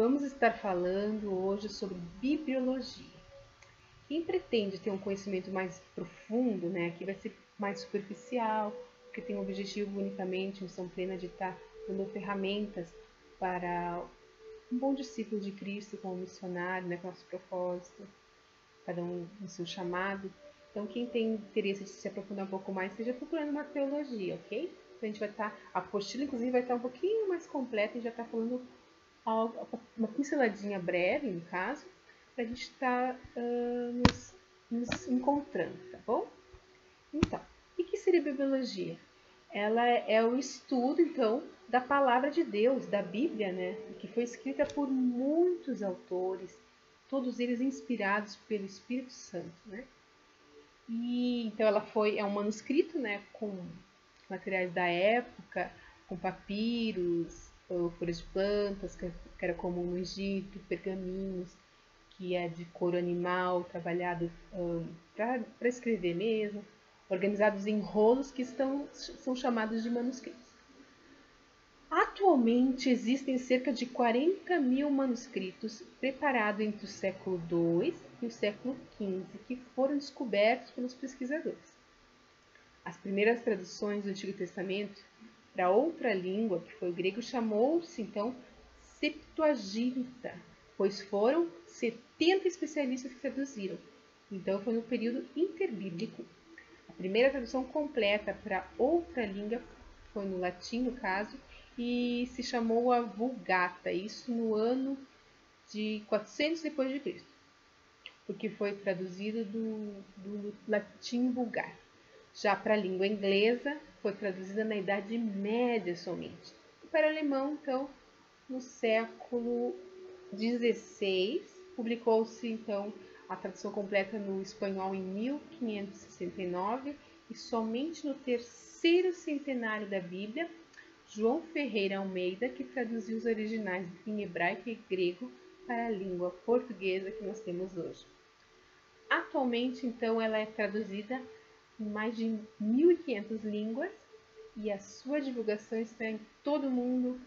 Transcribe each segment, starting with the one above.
Vamos estar falando hoje sobre bibliologia. Quem pretende ter um conhecimento mais profundo, né, aqui vai ser mais superficial, porque tem o objetivo unicamente, missão plena de estar dando ferramentas para um bom discípulo de Cristo como missionário, né, com nosso propósito, cada um no seu chamado. Então, quem tem interesse de se aprofundar um pouco mais, esteja procurando uma teologia, ok? Então, a gente vai estar, a apostila, inclusive, vai estar um pouquinho mais completa e já está falando uma pinceladinha breve, no caso, para a gente estar nos encontrando, tá bom? Então, o que seria bibliologia? Ela é o estudo, então, da palavra de Deus, da Bíblia, né? Que foi escrita por muitos autores, todos eles inspirados pelo Espírito Santo, né? E então ela é um manuscrito, né, com materiais da época, com papiros, folhas de plantas, que era comum no Egito, pergaminhos, que é de couro animal, trabalhado para escrever mesmo, organizados em rolos que são chamados de manuscritos. Atualmente existem cerca de 40.000 manuscritos preparados entre o século II e o século XV que foram descobertos pelos pesquisadores. As primeiras traduções do Antigo Testamento para outra língua, que foi o grego, chamou-se então Septuaginta, pois foram 70 especialistas que traduziram. Então foi no período interbíblico. A primeira tradução completa para outra língua foi no latim, no caso, e se chamou a Vulgata, isso no ano de 400 depois de Cristo, porque foi traduzido do latim vulgar. Já para a língua inglesa, foi traduzida na Idade Média somente. E para o alemão, então, no século XVI, publicou-se então a tradução completa no espanhol em 1569 e somente no terceiro centenário da Bíblia, João Ferreira Almeida, que traduziu os originais em hebraico e grego para a língua portuguesa que nós temos hoje. Atualmente, então, ela é traduzida em mais de 1.500 línguas e a sua divulgação está em todo o mundo,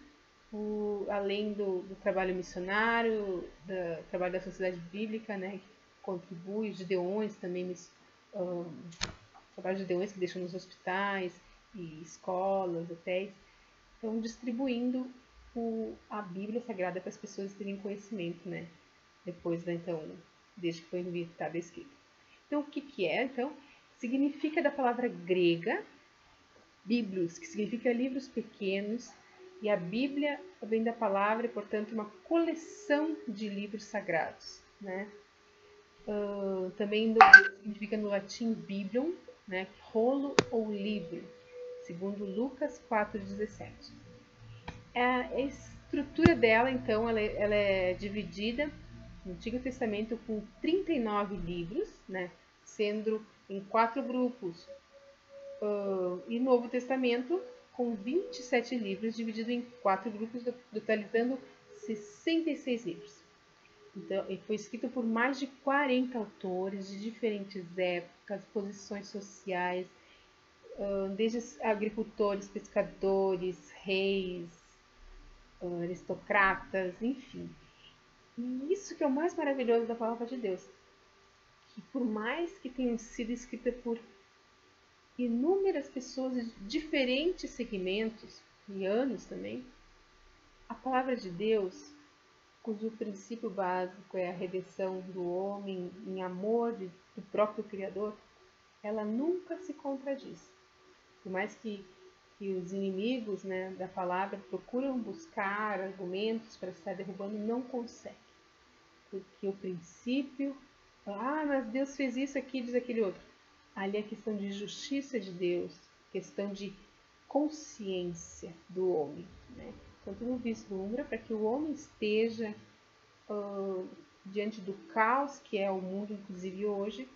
além do trabalho missionário, do trabalho da Sociedade Bíblica, né, que contribui, os gideões também, trabalho de gideões que deixam nos hospitais e escolas, hotéis, estão distribuindo a Bíblia Sagrada para as pessoas terem conhecimento, né? Depois, então, desde que foi estava escrito. Então, o que é? Então, significa da palavra grega, bíblios, que significa livros pequenos, e a Bíblia vem da palavra, portanto, uma coleção de livros sagrados, né? Também significa no latim biblium, né? Rolo ou livro, segundo Lucas 4,17. A estrutura dela, então, ela é dividida no Antigo Testamento com 39 livros, né, sendo em 4 grupos, e no Novo Testamento com 27 livros, dividido em 4 grupos, totalizando 66 livros. Então, ele foi escrito por mais de 40 autores de diferentes épocas, posições sociais, desde agricultores, pescadores, reis, aristocratas, enfim. E isso que é o mais maravilhoso da palavra de Deus, que por mais que tenha sido escrita por inúmeras pessoas de diferentes segmentos e anos também, a palavra de Deus, cujo princípio básico é a redenção do homem em amor do próprio Criador, ela nunca se contradiz. Por mais que os inimigos, né, da palavra procuram buscar argumentos para estar derrubando, não conseguem. Porque o princípio, mas Deus fez isso aqui, diz aquele outro. Ali é questão de justiça de Deus, questão de consciência do homem, né? Então tudo vislumbra para que o homem esteja diante do caos que é o mundo, inclusive hoje,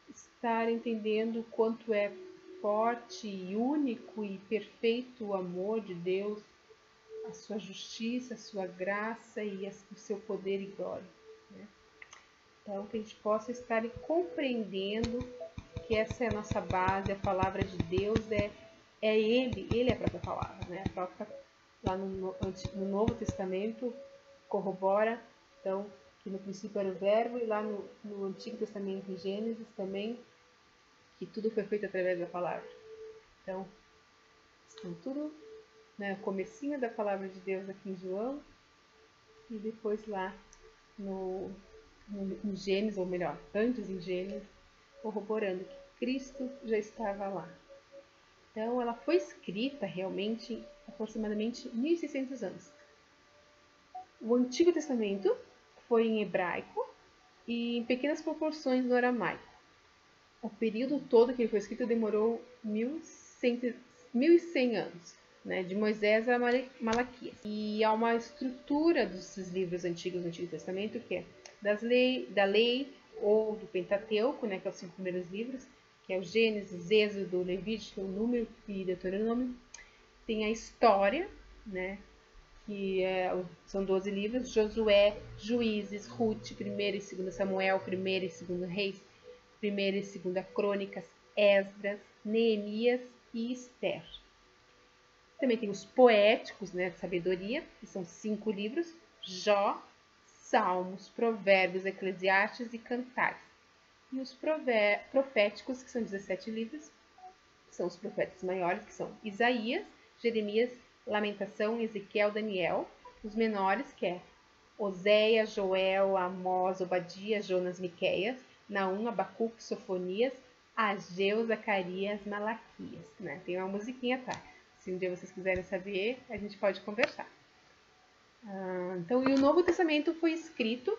estar entendendo o quanto é forte e único e perfeito o amor de Deus, a sua justiça, a sua graça e o seu poder e glória, né? Então, que a gente possa estar compreendendo que essa é a nossa base, a palavra de Deus é Ele é a própria palavra, né? Lá no Novo Testamento corrobora, então, que no princípio era o verbo, e lá no Antigo Testamento, em Gênesis também, que tudo foi feito através da palavra. Então, estão tudo, né, o comecinho da palavra de Deus aqui em João, e depois lá em Gênesis, ou melhor, antes em Gênesis, corroborando que Cristo já estava lá. Então, ela foi escrita realmente aproximadamente 1.600 anos. O Antigo Testamento foi em hebraico e em pequenas proporções no aramaico. O período todo que ele foi escrito demorou 1.100 anos, né, de Moisés a Malaquias. E há uma estrutura desses livros antigos do Antigo Testamento, que é da lei ou do Pentateuco, né, que é os 5 primeiros livros, que é o Gênesis, Êxodo, Levítico, Número e Deuteronômio. Tem a história, né, que são 12 livros, Josué, Juízes, Ruth, 1º e 2 Samuel, 1º e 2 Reis, 1ª e 2 Crônicas, Esdras, Neemias e Esther. Também tem os poéticos, né, de sabedoria, que são 5 livros, Jó, Salmos, Provérbios, Eclesiastes e Cantares. E os proféticos, que são 17 livros, são os profetas maiores, que são Isaías, Jeremias, Lamentação, Ezequiel, Daniel. Os menores, que é Oséias, Joel, Amós, Obadias, Jonas, Miqueias, Naum, Abacuque, Sofonias, Ageu, Zacarias, Malaquias. Né? Tem uma musiquinha atrás. Se um dia vocês quiserem saber, a gente pode conversar. Então, e o Novo Testamento foi escrito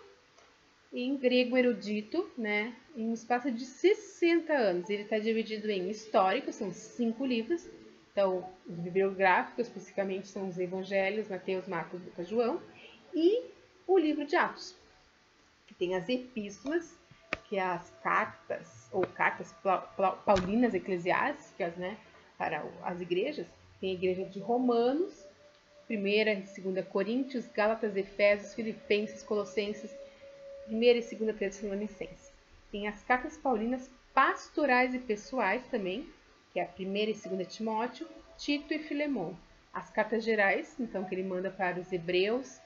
em grego erudito, né, em um espaço de 60 anos. Ele está dividido em históricos, são 5 livros. Então, os bibliográficos, especificamente, são os Evangelhos, Mateus, Marcos, Lucas, João. E o livro de Atos, que tem as epístolas, que é as cartas, ou cartas paulinas eclesiásticas, né, para as igrejas. Tem a igreja de Romanos, 1ª e 2 Coríntios, Gálatas, Efésios, Filipenses, Colossenses, 1ª e 2 Tessalonicenses. Tem as cartas paulinas pastorais e pessoais também, que é a 1ª e 2 Timóteo, Tito e Filemon. As cartas gerais, então, que ele manda para os Hebreus,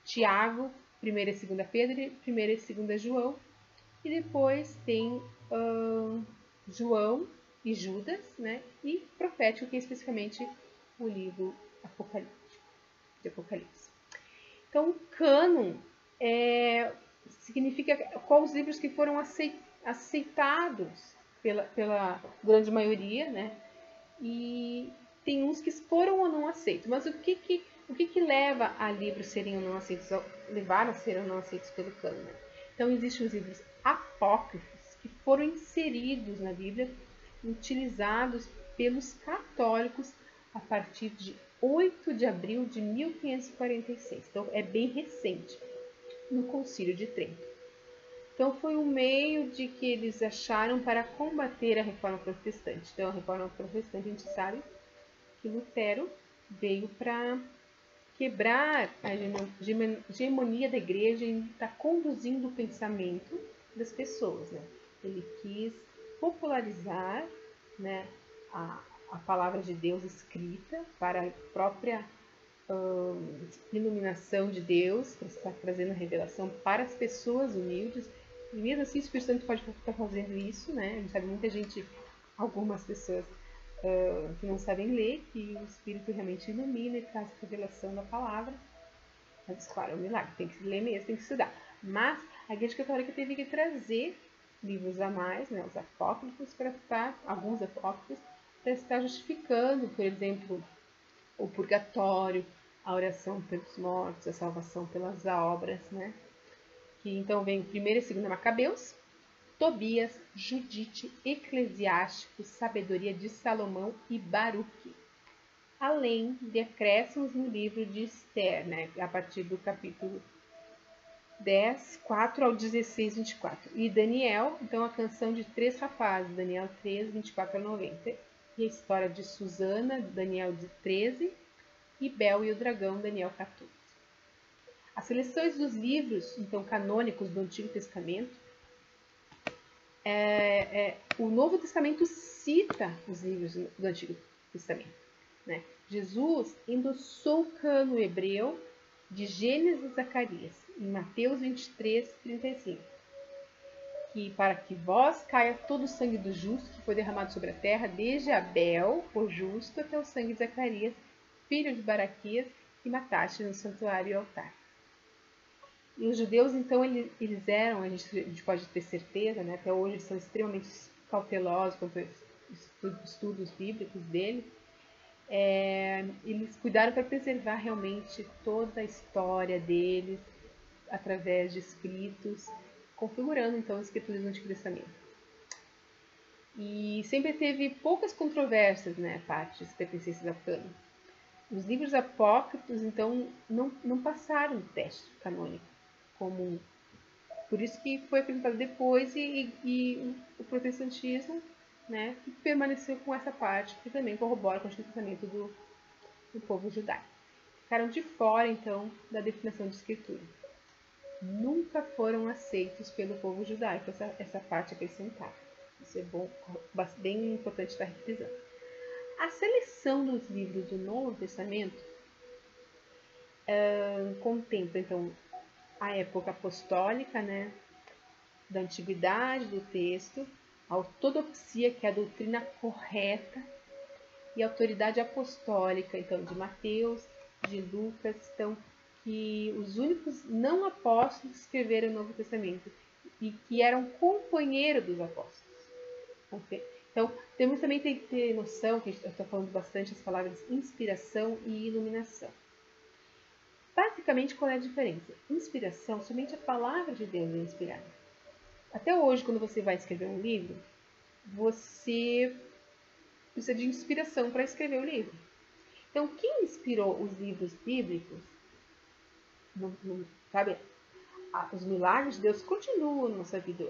Tiago, 1ª e 2 Pedro, 1ª e 2 João. E depois tem João e Judas, né? E profético, que é especificamente o livro de Apocalipse. Então, o cânon significa quais os livros que foram aceitados pela grande maioria, né? E tem uns que foram ou não aceitos. Mas o que leva a livros serem ou não aceitos, levaram a ser ou não aceitos pelo cânon? Né? Então, existem os livros apócrifos que foram inseridos na Bíblia, utilizados pelos católicos a partir de 8 de abril de 1546. Então, é bem recente, no Concílio de Trento. Então, foi um meio de que eles acharam para combater a Reforma Protestante. Então, a Reforma Protestante, a gente sabe que Lutero veio para quebrar a hegemonia da igreja e estar conduzindo o pensamento das pessoas. Né? Ele quis popularizar, né, a palavra de Deus escrita para a própria iluminação de Deus, para estar trazendo a revelação para as pessoas humildes. E mesmo assim, o Espírito Santo pode estar fazendo isso, né? A gente sabe muita gente, algumas pessoas que não sabem ler, que o Espírito realmente ilumina e traz a revelação da palavra. Mas, claro, é um milagre, tem que ler mesmo, tem que estudar. Mas a Igreja Católica teve que trazer livros a mais, né, os apócrifos, para estar, alguns apócrifos, para estar justificando, por exemplo, o purgatório, a oração pelos mortos, a salvação pelas obras, né? Que então vem 1ª e 2 Macabeus, Tobias, Judite, Eclesiástico, Sabedoria de Salomão e Baruque. Além de acréscimos no livro de Esther, né? A partir do capítulo 10, 4 ao 16, 24. E Daniel, então a canção de 3 rapazes, Daniel 13, 24 a 90. E a história de Susana, Daniel 13, e Bel e o Dragão, Daniel 14. As seleções dos livros, então, canônicos do Antigo Testamento, o Novo Testamento cita os livros do Antigo Testamento. Né? Jesus endossou o cânon hebreu de Gênesis e Zacarias, em Mateus 23, 35. Que para que vós caia todo o sangue do justo que foi derramado sobre a terra, desde Abel, o justo, até o sangue de Zacarias, filho de Baraquias, que mataste no santuário e altar. E os judeus, então, eles eram, a gente pode ter certeza, né, até hoje são extremamente cautelosos quanto aos estudos bíblicos deles. Eles cuidaram para preservar realmente toda a história deles através de escritos, configurando então as escrituras do Antigo Testamento. E sempre teve poucas controvérsias, né, parte dos pertencentes ao cânone. Os livros apócrifos, então, não passaram o teste canônico comum. Por isso que foi acrescentado depois e o protestantismo, né, que permaneceu com essa parte, que também corrobora com o Antigo Testamento do povo judaico. Ficaram de fora, então, da definição de escritura. Nunca foram aceitos pelo povo judaico essa parte acrescentada. Isso é bem importante estar reprisando. A seleção dos livros do Novo Testamento contempla, então, a época apostólica, né, da antiguidade do texto, a ortodoxia, que é a doutrina correta, e a autoridade apostólica, então, de Mateus, de Lucas, então, que os únicos não apóstolos que escreveram o Novo Testamento e que eram companheiros dos apóstolos. Então, temos também que ter noção, que eu estou falando bastante as palavras inspiração e iluminação. Basicamente, qual é a diferença? Inspiração, somente a palavra de Deus é inspirada. Até hoje, quando você vai escrever um livro, você precisa de inspiração para escrever o livro. Então, quem inspirou os livros bíblicos, sabe, os milagres de Deus continuam na nossa vida,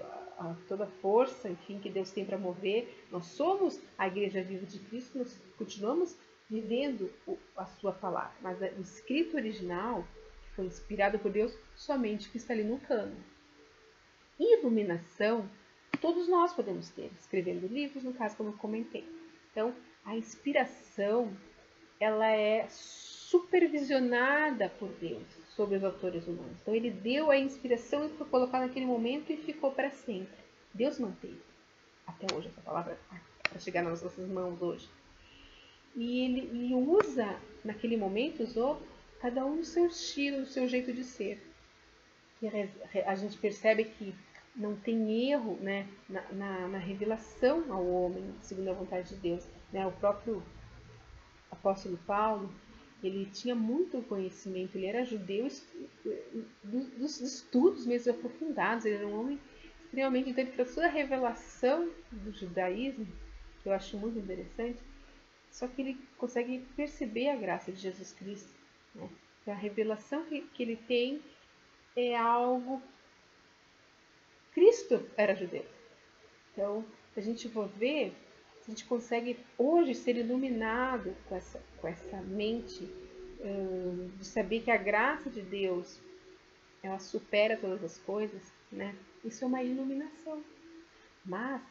toda a força, enfim, que Deus tem para mover. Nós somos a Igreja Viva de Cristo, nós continuamos vivendo a sua palavra. Mas o escrito original, que foi inspirado por Deus, somente que está ali no cânone. Iluminação, todos nós podemos ter, escrevendo livros, no caso, como eu comentei. Então, a inspiração, ela é supervisionada por Deus sobre os autores humanos. Então, ele deu a inspiração e foi colocada naquele momento e ficou para sempre. Deus manteve até hoje essa palavra para chegar nas nossas mãos hoje. E ele usa, naquele momento, usou cada um no seu estilo, no seu jeito de ser. E a gente percebe que não tem erro, né, na revelação ao homem, segundo a vontade de Deus. Né? O próprio apóstolo Paulo, ele tinha muito conhecimento, ele era judeu dos estudos mesmo aprofundados, ele era um homem extremamente, então ele trouxe toda a revelação do judaísmo, que eu acho muito interessante, só que ele consegue perceber a graça de Jesus Cristo. Né? A revelação que ele tem é algo... Cristo era judeu. Então, se a gente for ver, a gente consegue hoje ser iluminado com essa mente de saber que a graça de Deus, ela supera todas as coisas, né? Isso é uma iluminação. Mas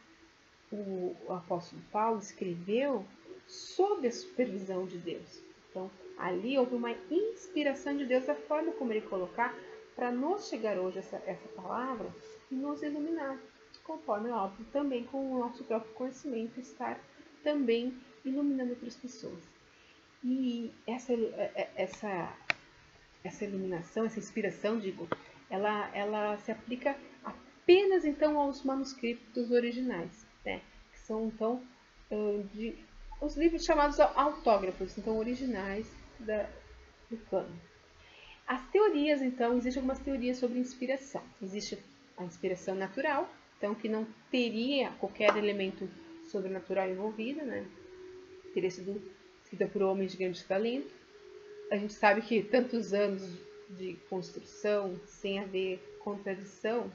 o apóstolo Paulo escreveu sob a supervisão de Deus. Então, ali houve uma inspiração de Deus, a forma como ele colocar para nos chegar hoje essa palavra e nos iluminar, conforme, óbvio, também com o nosso próprio conhecimento, estar também iluminando outras pessoas. E essa iluminação, essa inspiração, digo, ela se aplica apenas, então, aos manuscritos originais, né? Que são, então, os livros chamados autógrafos, então, originais do cânone. As teorias, então, existem algumas teorias sobre inspiração. Existe a inspiração natural, então, que não teria qualquer elemento sobrenatural envolvido, né? Teria sido escrita por homens de grande talento. A gente sabe que tantos anos de construção, sem haver contradição,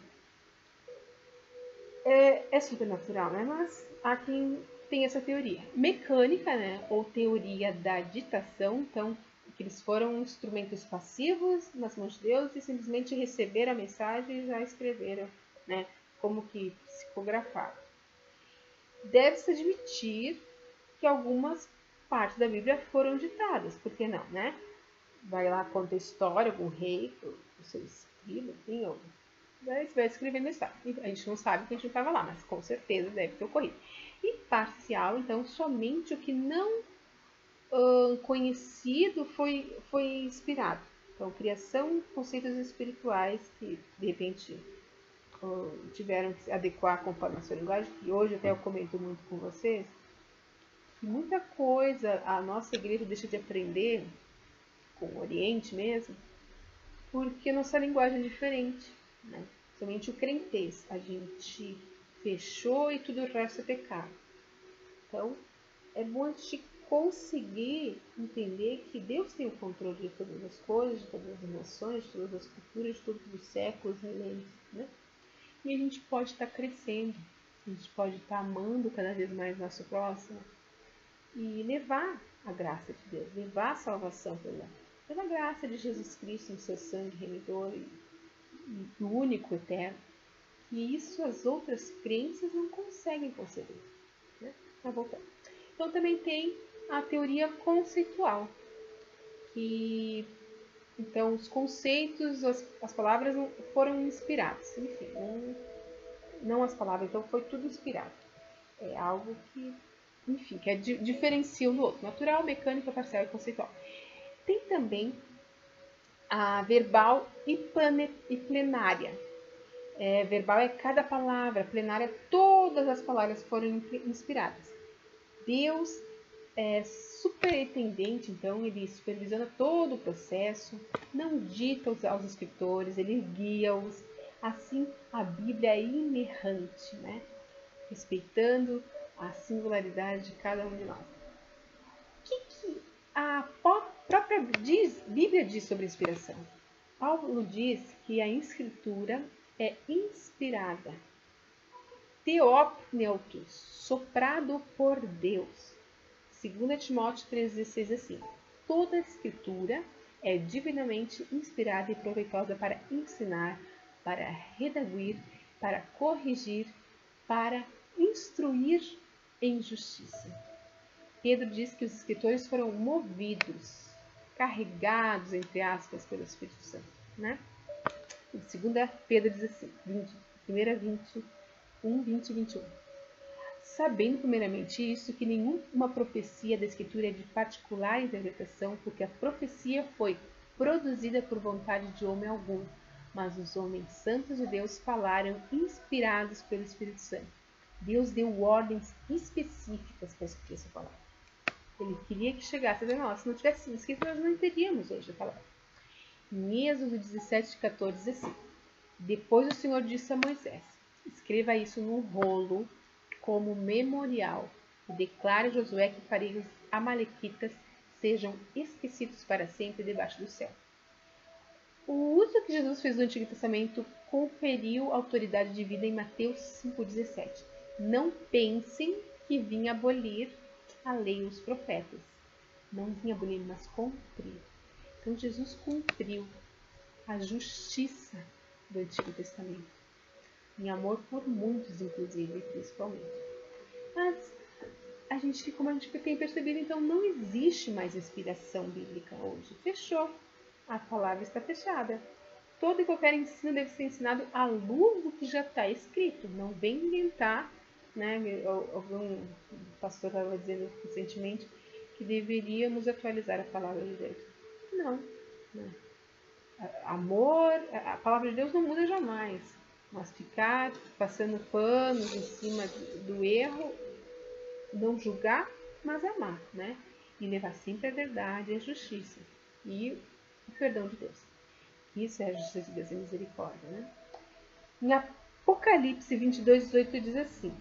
é sobrenatural, né? Mas há quem tem essa teoria. Mecânica, né? Ou teoria da ditação, então, que eles foram instrumentos passivos nas mãos de Deus e simplesmente receberam a mensagem e já escreveram, né? Como que psicografaram. Deve-se admitir que algumas partes da Bíblia foram ditadas, por que não, né? vai lá, conta a história, algum rei, o seu escriba, enfim, ou você vai escrevendo a história. A gente não sabe que a gente não estava lá, mas com certeza deve ter ocorrido. E parcial, então, somente o que não conhecido foi inspirado. Então, criação, conceitos espirituais que, de repente, tiveram que se adequar conforme a sua linguagem, que hoje até eu comento muito com vocês, que muita coisa a nossa igreja deixa de aprender, com o Oriente mesmo, porque a nossa linguagem é diferente, né? Somente o crentez, a gente fechou e tudo o resto é pecado. Então, é bom a gente conseguir entender que Deus tem o controle de todas as coisas, de todas as nações, de todas as culturas, de todos os séculos, milênios, né? E a gente pode estar crescendo, a gente pode estar amando cada vez mais nosso próximo e levar a graça de Deus, levar a salvação pela graça de Jesus Cristo no seu sangue remidor e único, eterno. E isso as outras crenças não conseguem conceder. Né? Então também tem a teoria conceitual, que então os conceitos, as palavras não foram inspiradas, enfim, não as palavras, então foi tudo inspirado. É algo que, enfim, que diferencia um do outro, natural, mecânica, parcial e conceitual. Tem também a verbal e plenária. Verbal é cada palavra, plenária, todas as palavras foram inspiradas. Deus é superintendente, então ele supervisiona todo o processo, não dita aos escritores, ele guia-os. Assim, a Bíblia é inerrante, né? Respeitando a singularidade de cada um de nós. O que a própria Bíblia diz sobre inspiração? Paulo diz que a Escritura é inspirada, theopneustos, soprado por Deus. 2 Timóteo 3,16 assim: toda a Escritura é divinamente inspirada e proveitosa para ensinar, para redaguir, para corrigir, para instruir em justiça. Pedro diz que os escritores foram movidos, carregados, entre aspas, pelo Espírito Santo, né? Em 2 Pedro diz assim, 1 20 e 21. Sabendo primeiramente isso, que nenhuma profecia da Escritura é de particular interpretação, porque a profecia foi produzida por vontade de homem algum, mas os homens santos de Deus falaram inspirados pelo Espírito Santo. Deus deu ordens específicas para escrever essa palavra. Ele queria que chegasse até nós. Se não tivesse sido escrito, nós não teríamos hoje a palavra. Em Êxodo 17, 14, diz assim: depois o Senhor disse a Moisés: escreva isso num rolo como memorial e declare a Josué que faria os amalequitas sejam esquecidos para sempre debaixo do céu. O uso que Jesus fez do Antigo Testamento conferiu autoridade de vida em Mateus 5,17. Não pensem que vim abolir a lei e os profetas. Não vim abolir, mas cumprir. Então Jesus cumpriu a justiça do Antigo Testamento. Em amor por muitos, inclusive, principalmente. Mas como a gente tem percebido, então não existe mais inspiração bíblica hoje. Fechou. A palavra está fechada. Todo e qualquer ensino deve ser ensinado à luz do que já está escrito. Não vem inventar, né? Algum pastor estava dizendo recentemente que deveríamos atualizar a palavra de Deus. Não. Amor, a palavra de Deus não muda jamais. Mas ficar passando panos em cima do erro, não julgar, mas amar, né? E levar sempre a verdade e a justiça. E o perdão de Deus. Isso é a justiça de Deus e a misericórdia, né? Em Apocalipse 22, 18 diz assim: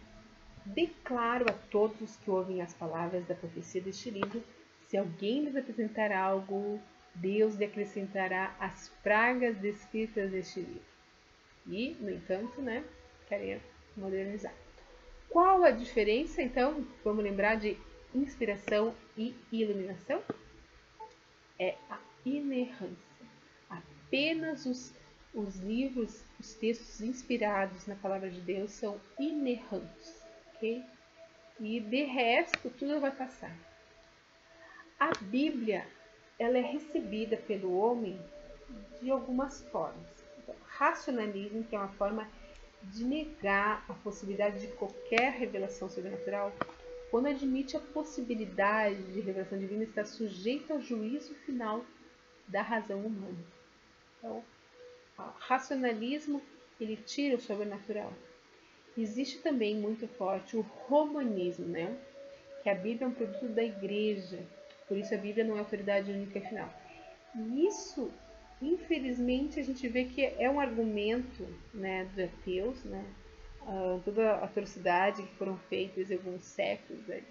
declaro a todos os que ouvem as palavras da profecia deste livro, se alguém lhes apresentar algo, Deus lhe acrescentará as pragas descritas neste livro. E, no entanto, né, querem modernizar. Qual a diferença, então? Vamos lembrar de inspiração e iluminação? É a inerrância. Apenas os livros, os textos inspirados na palavra de Deus são inerrantes, ok? E de resto, tudo vai passar. A Bíblia ela é recebida pelo homem de algumas formas. Então, racionalismo, que é uma forma de negar a possibilidade de qualquer revelação sobrenatural, quando admite a possibilidade de revelação divina, está sujeito ao juízo final da razão humana. Então, o racionalismo, ele tira o sobrenatural. Existe também muito forte o romanismo, né? Que a Bíblia é um produto da igreja, por isso a Bíblia não é autoridade única e final. E isso, infelizmente, a gente vê que é um argumento, né, dos ateus, né? Toda a atrocidade que foram feitas em alguns séculos, né,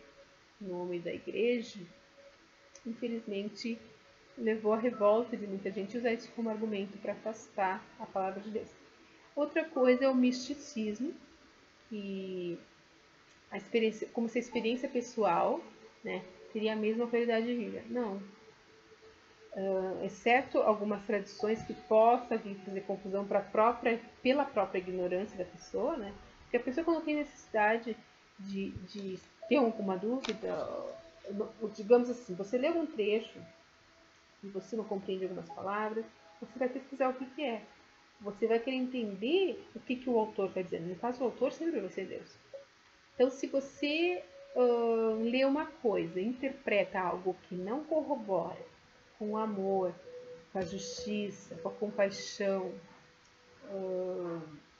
no nome da igreja, infelizmente levou à revolta de muita gente usar isso como argumento para afastar a palavra de Deus. Outra coisa é o misticismo, que a experiência, como se a experiência pessoal, né, teria a mesma autoridade divina. Não. Exceto algumas tradições que possam vir fazer confusão pela própria ignorância da pessoa, né? Porque a pessoa, quando tem necessidade de ter alguma dúvida, digamos assim, você lê um trecho e você não compreende algumas palavras, você vai pesquisar o que é. Você vai querer entender o que o autor está dizendo. No caso, o autor sempre vai ser Deus. Então, se você lê uma coisa, interpreta algo que não corrobora com o amor, com a justiça, com a compaixão,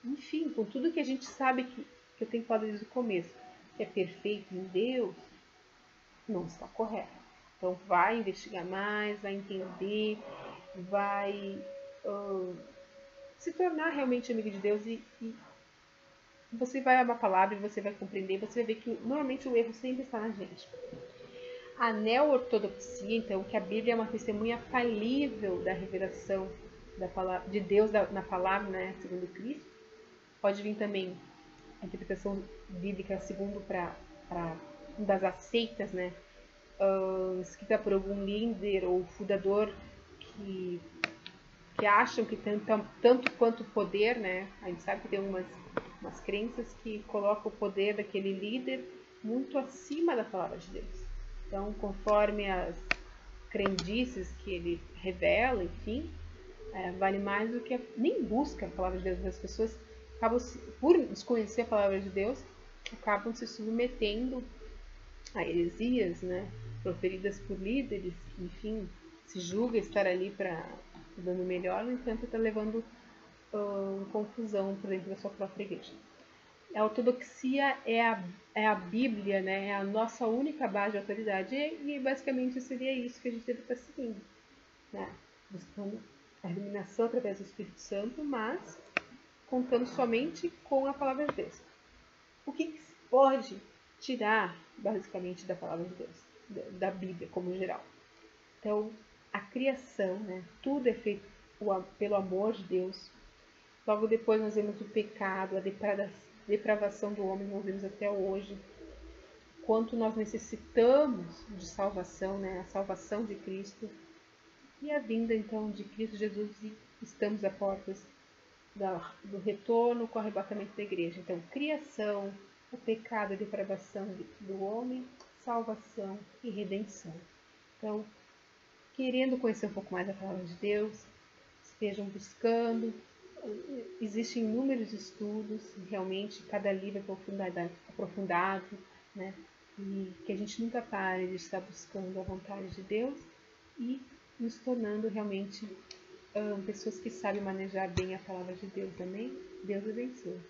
enfim, com tudo que a gente sabe que eu tenho falado desde o começo, que é perfeito em Deus, não está correto. Então, vai investigar mais, vai entender, vai se tornar realmente amigo de Deus e você vai amar a palavra e você vai compreender, você vai ver que normalmente o erro sempre está na gente. A neo-ortodoxia, então, que a Bíblia é uma testemunha falível da revelação da palavra, de Deus na palavra, né, segundo Cristo. Pode vir também a interpretação bíblica segundo para uma das aceitas, né, escrita por algum líder ou fundador que acham que tem tanto quanto poder, né? A gente sabe que tem umas crenças que colocam o poder daquele líder muito acima da palavra de Deus. Então, conforme as crendices que ele revela, enfim, vale mais do que nem busca a palavra de Deus. As pessoas acabam, por desconhecer a palavra de Deus, acabam se submetendo a heresias, né, proferidas por líderes, que, enfim, se julga estar ali para dando melhor, no entanto está levando confusão por dentro da sua própria igreja. A ortodoxia é a Bíblia, né? É a nossa única base de autoridade e basicamente seria isso que a gente deve estar seguindo, né? Buscando a iluminação através do Espírito Santo, mas contando somente com a palavra de Deus. O que se pode tirar basicamente da palavra de Deus, da Bíblia como geral? Então, a criação, né? Tudo é feito pelo amor de Deus. Logo depois nós vemos o pecado, a depravação do homem, nós vemos até hoje. Quanto nós necessitamos de salvação, né? A salvação de Cristo. E a vinda, então, de Cristo Jesus, e estamos a portas do retorno com o arrebatamento da igreja. Então, criação, o pecado, a depravação do homem, salvação e redenção. Então, querendo conhecer um pouco mais a palavra de Deus, estejam buscando. Existem inúmeros estudos, realmente, cada livro é aprofundado, né? E que a gente nunca pare de estar buscando a vontade de Deus e nos tornando realmente pessoas que sabem manejar bem a palavra de Deus também. Deus abençoe.